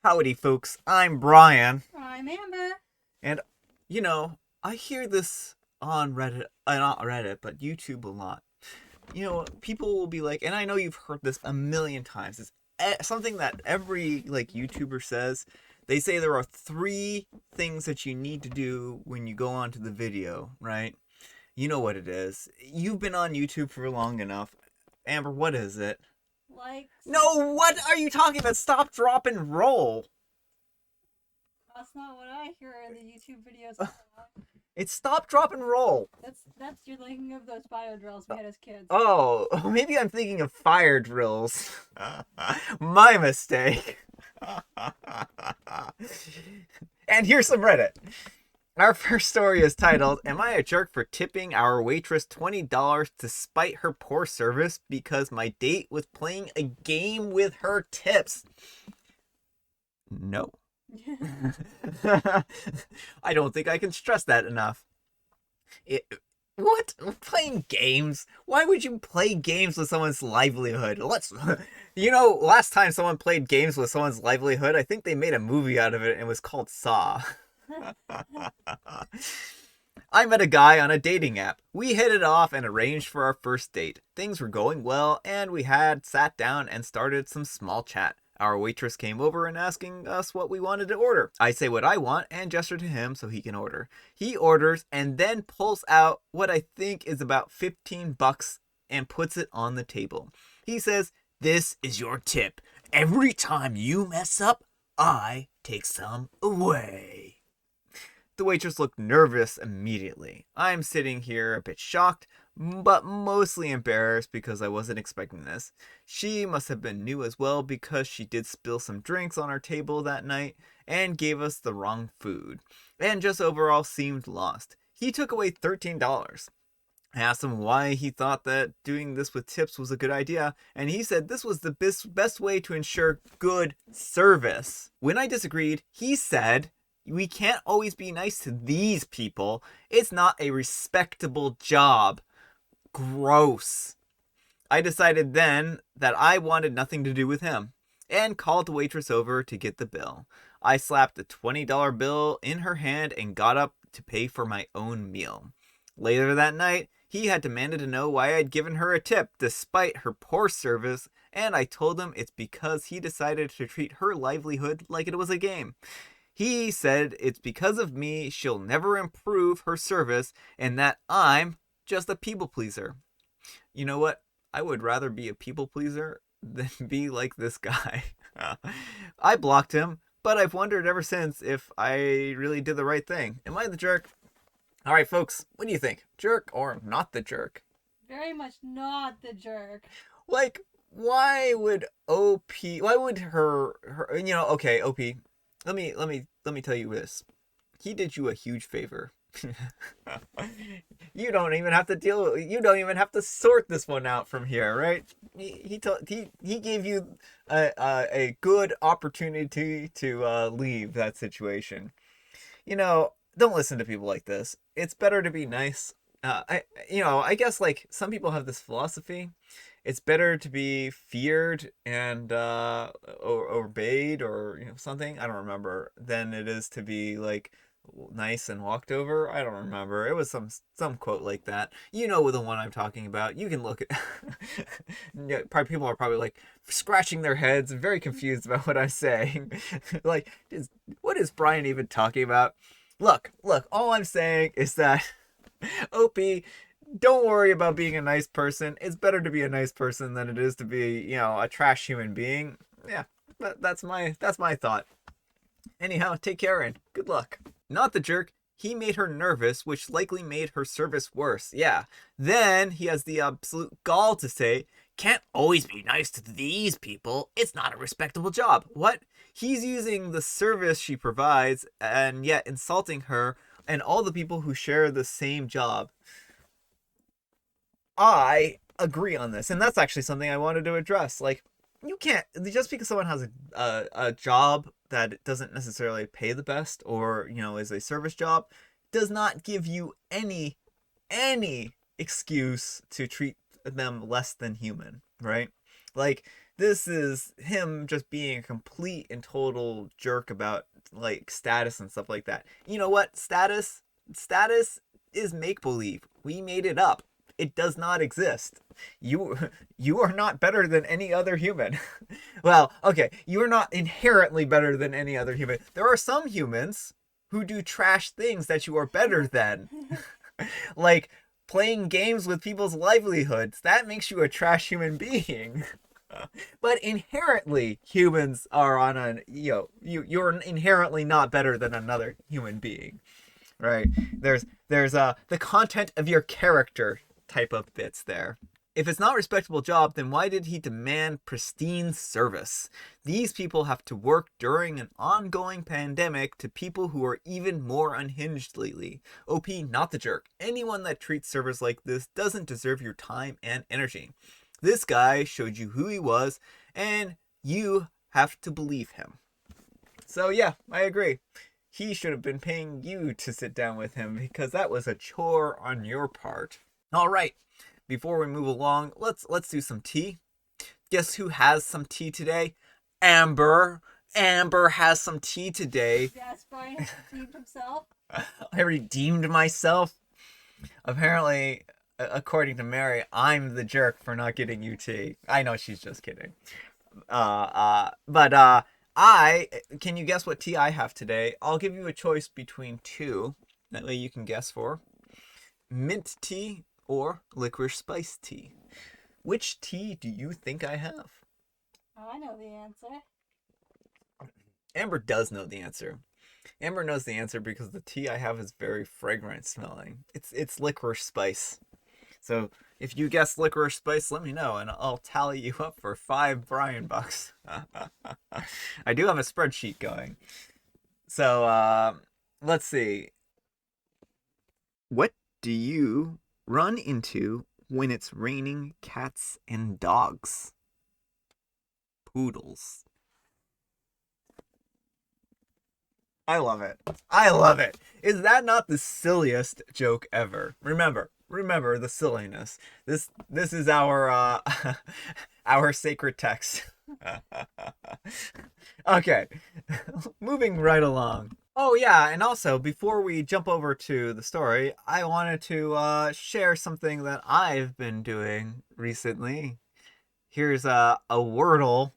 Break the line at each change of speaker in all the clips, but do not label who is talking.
Howdy, folks. I'm Brian.
I'm Amber.
And, I hear this on Reddit, not Reddit, but YouTube a lot. People will be like, and I know you've heard this a million times. It's something that every, YouTuber says. They say there are 3 things that you need to do when you go onto the video, right? You know what it is. You've been on YouTube for long enough. Amber, what is it?
Like,
No, what are you talking about? Stop, drop, and roll.
that's not what I hear in the YouTube videos.
It's stop, drop, and roll.
That's you're thinking of those bio drills we had as kids.
Oh, maybe I'm thinking of fire drills. My mistake. And here's some Reddit. Our first story is titled, "Am I a jerk for tipping our waitress $20 despite her poor service because my date was playing a game with her tips?" No. I don't think I can stress that enough. What? Playing games? Why would you play games with someone's livelihood? Last time someone played games with someone's livelihood, I think they made a movie out of it and it was called Saw. I met a guy on a dating app. We hit it off and arranged for our first date. Things were going well and we had sat down and started some small chat. Our waitress came over and asking us what we wanted to order. I say what I want and gesture to him so he can order. He orders and then pulls out what I think is about $15 and puts it on the table. He says, "This is your tip. Every time you mess up, I take some away." The waitress looked nervous immediately. I'm sitting here a bit shocked, but mostly embarrassed because I wasn't expecting this. She must have been new as well because she did spill some drinks on our table that night and gave us the wrong food, and just overall seemed lost. He took away $13. I asked him why he thought that doing this with tips was a good idea, and he said this was the best way to ensure good service. When I disagreed, he said, "We can't always be nice to these people. It's not a respectable job." Gross. I decided then that I wanted nothing to do with him and called the waitress over to get the bill. I slapped the $20 bill in her hand and got up to pay for my own meal. Later that night, he had demanded to know why I'd given her a tip despite her poor service, and I told him it's because he decided to treat her livelihood like it was a game. He said it's because of me she'll never improve her service and that I'm just a people pleaser. You know what? I would rather be a people pleaser than be like this guy. I blocked him, but I've wondered ever since if I really did the right thing. Am I the jerk? All right, folks, what do you think? Jerk or not the jerk?
Very much not the jerk.
Why would okay, OP, let me tell you this. He did you a huge favor. You don't even have to sort this one out from here, right? He gave you a good opportunity to leave that situation. Don't listen to people like this. It's better to be nice. I guess some people have this philosophy. It's better to be feared and or obeyed or something. I don't remember. Than it is to be nice and walked over. I don't remember. It was some quote like that. You know the one I'm talking about. You can look at. Probably people are probably scratching their heads and very confused about what I'm saying. What is Brian even talking about? Look. All I'm saying is that OP, don't worry about being a nice person. It's better to be a nice person than it is to be, a trash human being. Yeah, that's my thought. Anyhow, take care and good luck. Not the jerk. He made her nervous, which likely made her service worse. Yeah. Then he has the absolute gall to say, "Can't always be nice to these people. It's not a respectable job." What? He's using the service she provides and yet insulting her and all the people who share the same job. I agree on this, and that's actually something I wanted to address. You can't, just because someone has a job that doesn't necessarily pay the best or is a service job, does not give you any excuse to treat them less than human, right? This is him just being a complete and total jerk about like status and stuff like that. You know what? Status is make believe. We made it up. It does not exist. You you are not better than any other human. Well, okay, you are not inherently better than any other human. There are some humans who do trash things that you are better than. Like playing games with people's livelihoods. That makes you a trash human being. But inherently humans are on a you're inherently not better than another human being, right? There's the content of your character type of bits there. If it's not a respectable job, then why did he demand pristine service? These people have to work during an ongoing pandemic to people who are even more unhinged lately. OP, not the jerk. Anyone that treats servers like this doesn't deserve your time and energy. This guy showed you who he was, and you have to believe him. So yeah, I agree. He should have been paying you to sit down with him because that was a chore on your part. All right, before we move along, let's do some tea. Guess who has some tea today? Amber. Amber has some tea today.
Yes, Brian has redeemed himself.
I redeemed myself. Apparently, according to Mary, I'm the jerk for not getting you tea. I know she's just kidding. But I can you guess what tea I have today? I'll give you a choice between two. That way you can guess for mint tea or licorice spice tea. Which tea do you think I have?
Oh, I know the answer.
Amber does know the answer. Amber knows the answer because the tea I have is very fragrant smelling. It's licorice spice. So if you guess licorice spice, let me know and I'll tally you up for 5 Brian bucks. I do have a spreadsheet going. So let's see. What do you run into when it's raining cats and dogs? Poodles. I love it. I love it. Is that not the silliest joke ever? Remember the silliness. This is our our sacred text. Okay. Moving right along. Oh yeah, and also before we jump over to the story, I wanted to share something that I've been doing recently. Here's a Wordle.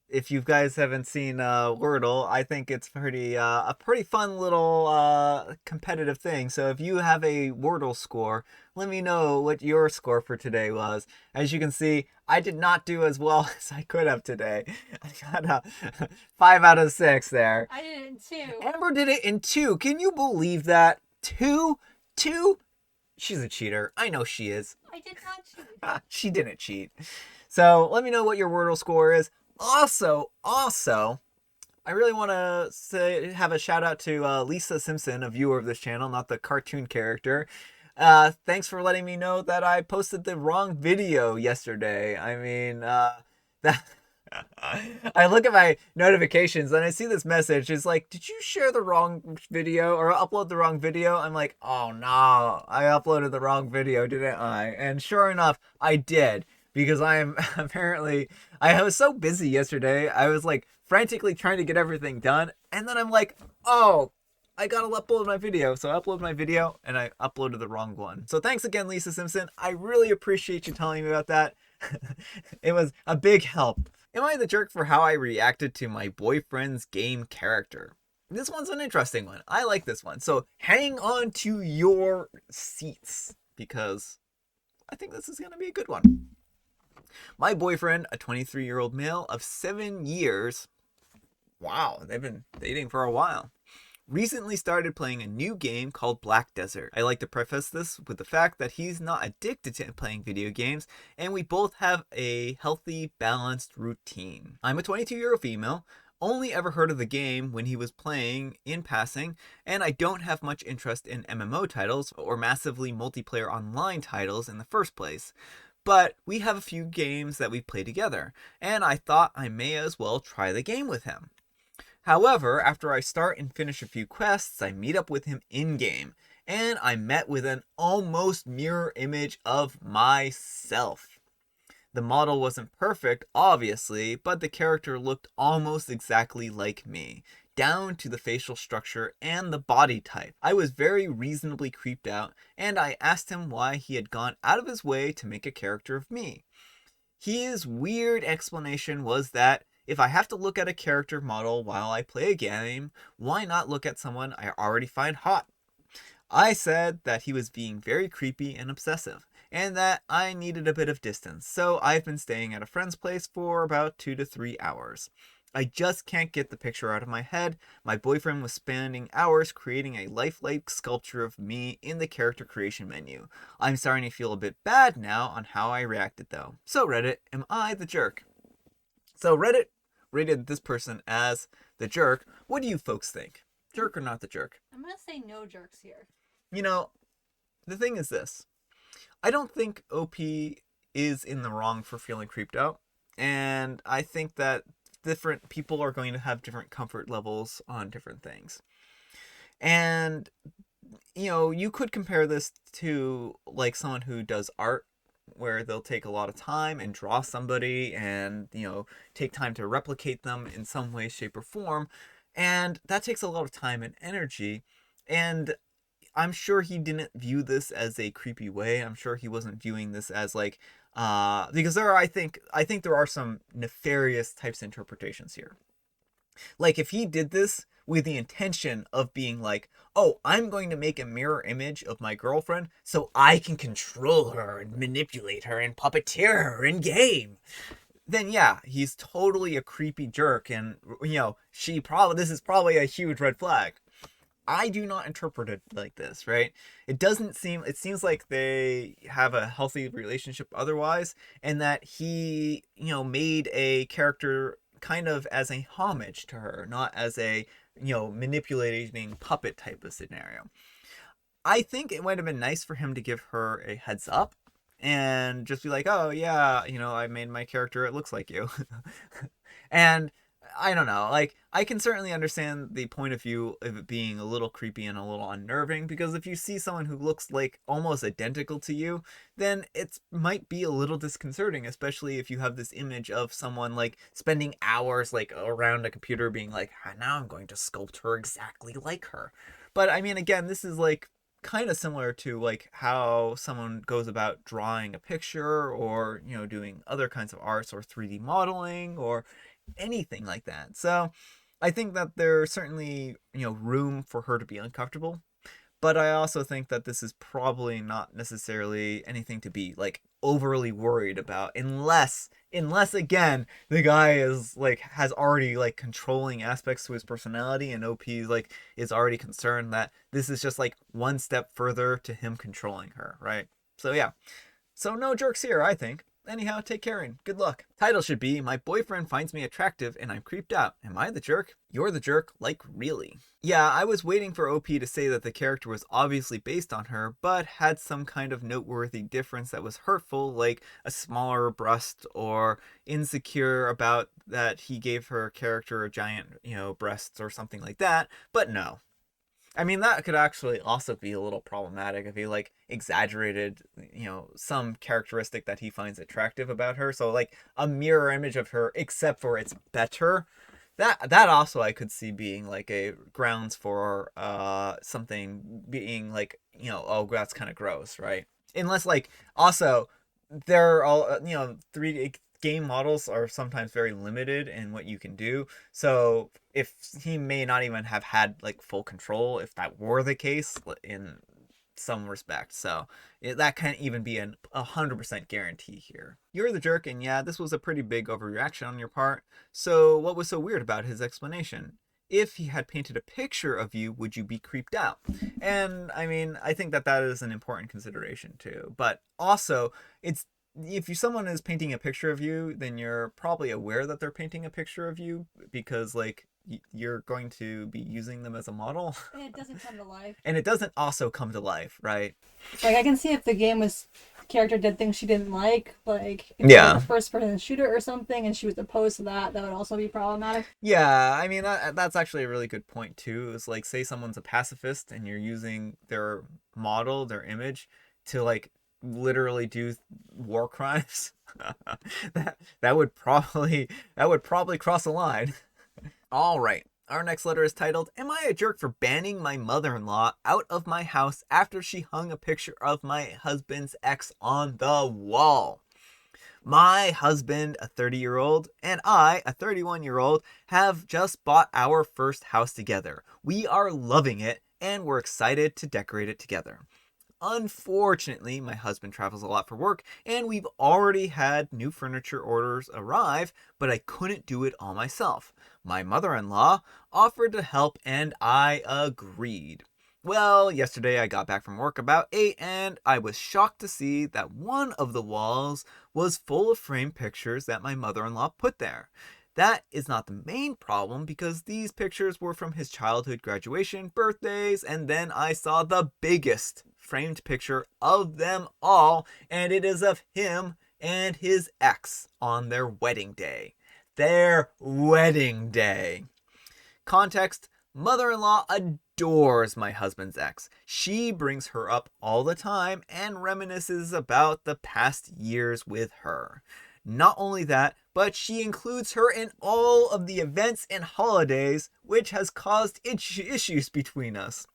If you guys haven't seen Wordle, I think it's a pretty fun little competitive thing. So if you have a Wordle score, let me know what your score for today was. As you can see, I did not do as well as I could have today. I got a 5 out of 6 there.
I did it in 2.
Amber did it in 2. Can you believe that? 2? She's a cheater. I know she is.
I did not cheat.
She didn't cheat. So let me know what your Wordle score is. Also, I really want to have a shout out to Lisa Simpson, a viewer of this channel, not the cartoon character. Thanks for letting me know that I posted the wrong video yesterday. I mean, that I look at my notifications and I see this message. It's like, did you share the wrong video or upload the wrong video? I'm like, oh no, I uploaded the wrong video, didn't I? And sure enough, I did. Because I am apparently, I was so busy yesterday, I was like frantically trying to get everything done. And then I'm like, oh, I gotta upload my video. So I upload my video and I uploaded the wrong one. So thanks again, Lisa Simpson. I really appreciate you telling me about that. It was a big help. Am I the jerk for how I reacted to my boyfriend's game character? This one's an interesting one. I like this one. So hang on to your seats because I think this is gonna be a good one. My boyfriend, a 23-year-old male of 7 years, wow, they've been dating for a while, recently started playing a new game called Black Desert. I like to preface this with the fact that he's not addicted to playing video games, and we both have a healthy, balanced routine. I'm a 22-year-old female, only ever heard of the game when he was playing in passing, and I don't have much interest in MMO titles or massively multiplayer online titles in the first place. But we have a few games that we play together, and I thought I may as well try the game with him. However, after I start and finish a few quests, I meet up with him in-game, and I met with an almost mirror image of myself. The model wasn't perfect, obviously, but the character looked almost exactly like me, down to the facial structure and the body type. I was very reasonably creeped out, and I asked him why he had gone out of his way to make a character of me. His weird explanation was that if I have to look at a character model while I play a game, why not look at someone I already find hot? I said that he was being very creepy and obsessive, and that I needed a bit of distance, so I've been staying at a friend's place for about 2 to 3 hours. I just can't get the picture out of my head. My boyfriend was spending hours creating a lifelike sculpture of me in the character creation menu. I'm starting to feel a bit bad now on how I reacted though. So Reddit, am I the jerk? So Reddit rated this person as the jerk. What do you folks think? Jerk or not the jerk?
I'm gonna say no jerks here.
You know, the thing is this. I don't think OP is in the wrong for feeling creeped out. And I think that different people are going to have different comfort levels on different things. And, you could compare this to like someone who does art where they'll take a lot of time and draw somebody and, take time to replicate them in some way, shape, or form. And that takes a lot of time and energy. And I'm sure he didn't view this as a creepy way. I'm sure he wasn't viewing this as like because I think there are some nefarious types of interpretations here. Like if he did this with the intention of being like, "Oh, I'm going to make a mirror image of my girlfriend so I can control her and manipulate her and puppeteer her in game." Then yeah, he's totally a creepy jerk and this is probably a huge red flag. I do not interpret it like this, right? It seems like they have a healthy relationship otherwise, and that he, made a character kind of as a homage to her, not as a, manipulating puppet type of scenario. I think it might have been nice for him to give her a heads up and just be like, oh, yeah, I made my character, it looks like you. And I don't know. Like, I can certainly understand the point of view of it being a little creepy and a little unnerving, because if you see someone who looks like almost identical to you, then it might be a little disconcerting, especially if you have this image of someone like spending hours like around a computer being like, "Ah, now I'm going to sculpt her exactly like her." But I mean, again, this is like kind of similar to like how someone goes about drawing a picture or doing other kinds of arts or 3D modeling or anything like that. So I think that there's certainly, room for her to be uncomfortable. But I also think that this is probably not necessarily anything to be like overly worried about unless again the guy is like has already like controlling aspects to his personality and OP like is already concerned that this is just like one step further to him controlling her, right? So yeah. So no jerks here, I think. Anyhow, take care and good luck. Title should be, my boyfriend finds me attractive and I'm creeped out. Am I the jerk? You're the jerk, like really. Yeah, I was waiting for OP to say that the character was obviously based on her, but had some kind of noteworthy difference that was hurtful, like a smaller breast, or insecure about that he gave her character a giant, breasts or something like that. But no, I mean, that could actually also be a little problematic if he like exaggerated, some characteristic that he finds attractive about her. So like a mirror image of her, except for it's better. That also I could see being like a grounds for something being like, oh, that's kind of gross, right? Unless like also they're all 3D game models are sometimes very limited in what you can do. So if he may not even have had like full control if that were the case in some respect. So that can't even be a 100% guarantee here. You're the jerk, and yeah, this was a pretty big overreaction on your part. So what was so weird about his explanation? If he had painted a picture of you, would you be creeped out? And I mean, I think that is an important consideration too. But also, it's if someone is painting a picture of you, then you're probably aware that they're painting a picture of you because like you're going to be using them as a model.
And it doesn't come to life.
And it doesn't also come to life, right?
Like I can see if the game was character did things she didn't like if it was a first person shooter or something and she was opposed to that, that would also be problematic.
Yeah, I mean that's actually a really good point too. Is like say someone's a pacifist and you're using their model, their image to like literally do war crimes, that would probably cross a line. All right. Our next letter is titled, Am I a jerk for banning my mother-in-law out of my house after she hung a picture of my husband's ex on the wall? My husband, a 30-year-old, and I, a 31-year-old, have just bought our first house together. We are loving it, and we're excited to decorate it together. Unfortunately, my husband travels a lot for work, and we've already had new furniture orders arrive, but I couldn't do it all myself. My mother-in-law offered to help, and I agreed. Well, yesterday I got back from work about 8, and I was shocked to see that one of the walls was full of framed pictures that my mother-in-law put there. That is not the main problem because these pictures were from his childhood graduation, birthdays, and then I saw the biggest framed picture of them all, and it is of him and his ex on their wedding day. Their wedding day. Context: mother-in-law adores my husband's ex. She brings her up all the time and reminisces about the past years with her. Not only that, but she includes her in all of the events and holidays, which has caused issues between us.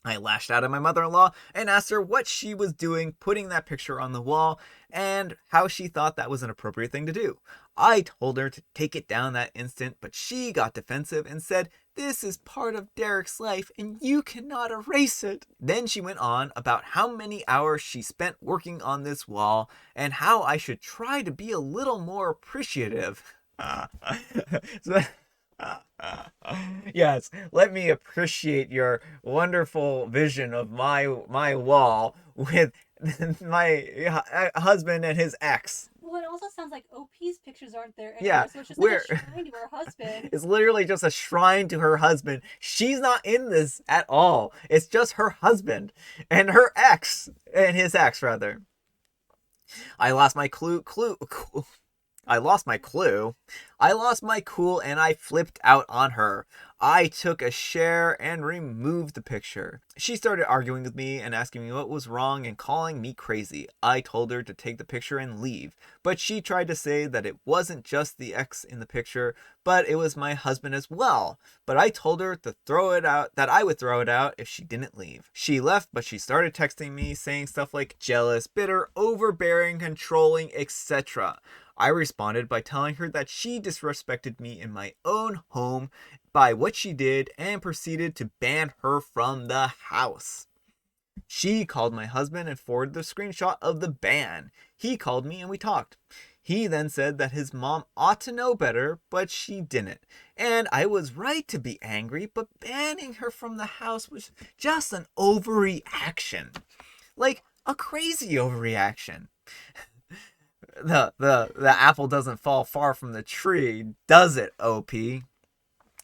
I lashed out at my mother-in-law and asked her what she was doing putting that picture on the wall and how she thought that was an appropriate thing to do. I told her to take it down that instant, but she got defensive and said, "This is part of Derek's life and you cannot erase it." Then she went on about how many hours she spent working on this wall and how I should try to be a little more appreciative. So, yes, let me appreciate your wonderful vision of my wall with my husband and his ex.
Well, it also sounds like OP's pictures aren't there anymore,
Yeah,
so it's just like a shrine to her husband.
It's literally just a shrine to her husband. She's not in this at all. It's just her husband and her ex, and his ex rather. I lost my clue. I lost my clue. I lost my cool and I flipped out on her. I took a share and removed the picture. She started arguing with me and asking me what was wrong and calling me crazy. I told her to take the picture and leave, but she tried to say that it wasn't just the ex in the picture, but it was my husband as well. But I told her to throw it out, that I would throw it out if she didn't leave. She left, but she started texting me saying stuff like jealous, bitter, overbearing, controlling, etc. I responded by telling her that she disrespected me in my own home by what she did and proceeded to ban her from the house. She called my husband and forwarded the screenshot of the ban. He called me and we talked. He then said that his mom ought to know better, but she didn't. And I was right to be angry, but banning her from the house was just an overreaction. Like a crazy overreaction. The apple doesn't fall far from the tree, does it, OP?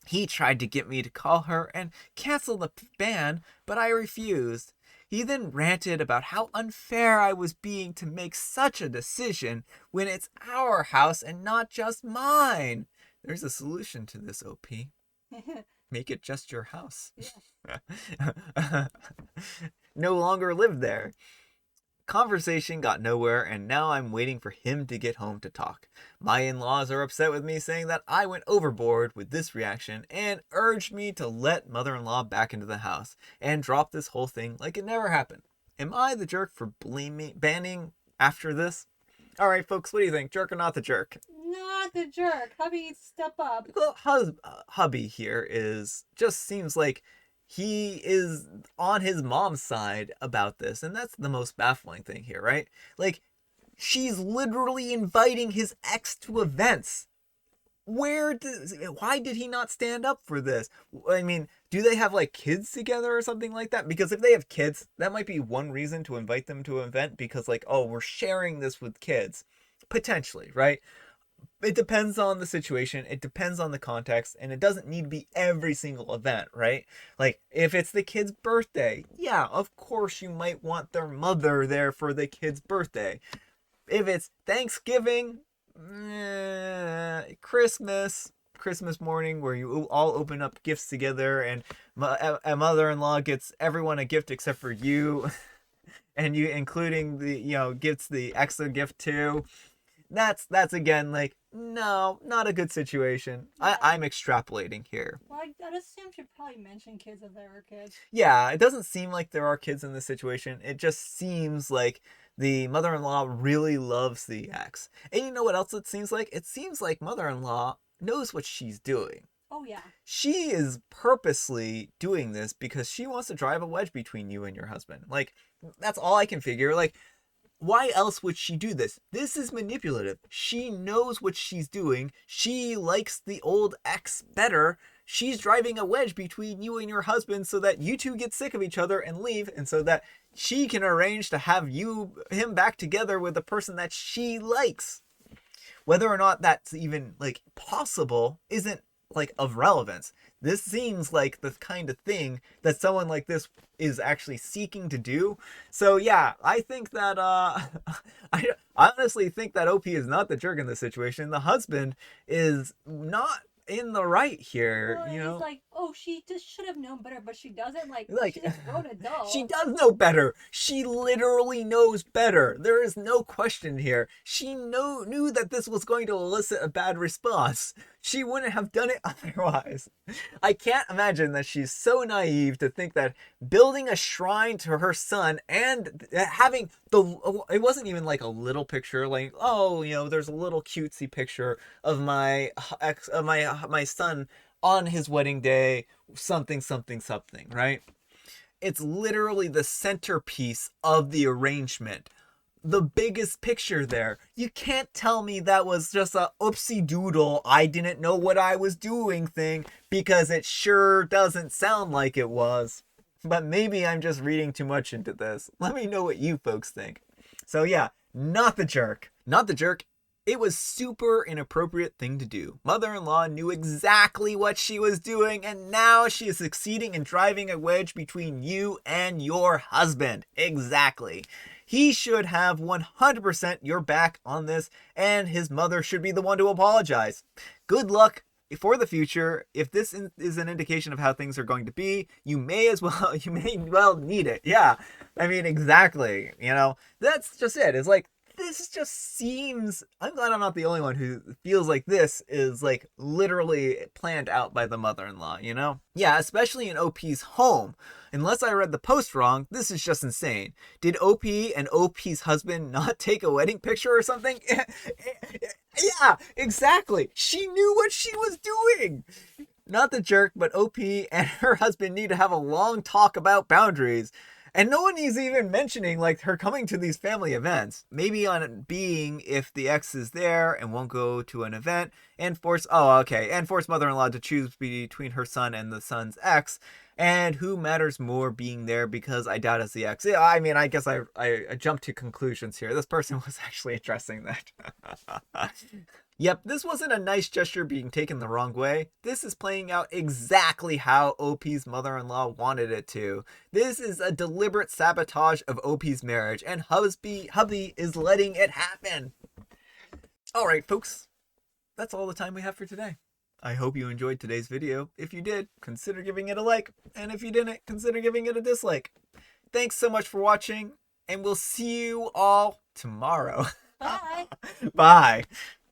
He tried to get me to call her and cancel the ban, but I refused. He then ranted about how unfair I was being to make such a decision when it's our house and not just mine. There's a solution to this, OP. Make it just your house. Yeah. No longer live there. Conversation got nowhere, and now I'm waiting for him to get home to talk. My in-laws are upset with me, saying that I went overboard with this reaction and urged me to let mother-in-law back into the house and drop this whole thing like it never happened. Am I the jerk for banning after this? All right, folks, what do you think? Jerk or not the jerk?
Not the jerk. Hubby, step up.
Well, hubby here just seems like he is on his mom's side about this, and that's the most baffling thing here, right? Like, she's literally inviting his ex to events. Why did he not stand up for this? I mean, do they have like kids together or something like that? Because if they have kids, that might be one reason to invite them to an event, because like, oh, we're sharing this with kids, potentially, right? It depends on the situation, it depends on the context, and it doesn't need to be every single event, right? Like, if it's the kid's birthday, yeah, of course you might want their mother there for the kid's birthday. If it's Thanksgiving, Christmas morning where you all open up gifts together and a mother-in-law gets everyone a gift except for you. and you including the, gets the ex a gift too. That's again like, no, not a good situation.
Yeah.
I'm extrapolating here.
Well, I'd assume she'd probably mention kids if there were kids.
Yeah, it doesn't seem like there are kids in this situation. It just seems like the mother-in-law really loves the ex. And you know what else it seems like? It seems like mother-in-law knows what she's doing.
Oh, yeah.
She is purposely doing this because she wants to drive a wedge between you and your husband. Like, that's all I can figure. Like, why else would she do this? This is manipulative. She knows what she's doing. She likes the old ex better. She's driving a wedge between you and your husband so that you two get sick of each other and leave, and so that she can arrange to have him back together with the person that she likes. Whether or not that's even like possible isn't like of relevance. This seems like the kind of thing that someone like this is actually seeking to do. So yeah, I think that I honestly think that OP is not the jerk in this situation. The husband is not in the right here,
well, he's like, oh, she just should have known better, but she doesn't. Like she's a grown adult.
She does know better. She literally knows better. There is no question here. She knew that this was going to elicit a bad response. She wouldn't have done it otherwise. I can't imagine that she's so naive to think that building a shrine to her son and having it wasn't even like a little picture, like, oh, there's a little cutesy picture of my my son on his wedding day, something, something, something, right? It's literally the centerpiece of the arrangement. The biggest picture there. You can't tell me that was just a oopsie doodle, I didn't know what I was doing thing, because it sure doesn't sound like it was. But maybe I'm just reading too much into this. Let me know what you folks think. So yeah, not the jerk. Not the jerk. It was super inappropriate thing to do. Mother-in-law knew exactly what she was doing, and now she is succeeding in driving a wedge between you and your husband. Exactly. He should have 100% your back on this, and his mother should be the one to apologize. Good luck for the future. If this is an indication of how things are going to be, you may well need it. Yeah, I mean, exactly. That's just it. It's like, this just seems, I'm glad I'm not the only one who feels like this is like literally planned out by the mother-in-law, Yeah, especially in OP's home. Unless I read the post wrong, this is just insane. Did OP and OP's husband not take a wedding picture or something? Yeah, exactly. She knew what she was doing. Not the jerk, but OP and her husband need to have a long talk about boundaries. And no one is even mentioning like her coming to these family events. Maybe on being if the ex is there and won't go to an event, and force mother-in-law to choose between her son and the son's ex, and who matters more being there, because I doubt it's the ex. Yeah, I mean, I guess I jumped to conclusions here. This person was actually addressing that. Yep, this wasn't a nice gesture being taken the wrong way. This is playing out exactly how OP's mother-in-law wanted it to. This is a deliberate sabotage of OP's marriage, and hubby is letting it happen. Alright, folks. That's all the time we have for today. I hope you enjoyed today's video. If you did, consider giving it a like. And if you didn't, consider giving it a dislike. Thanks so much for watching, and we'll see you all tomorrow.
Bye.
Bye.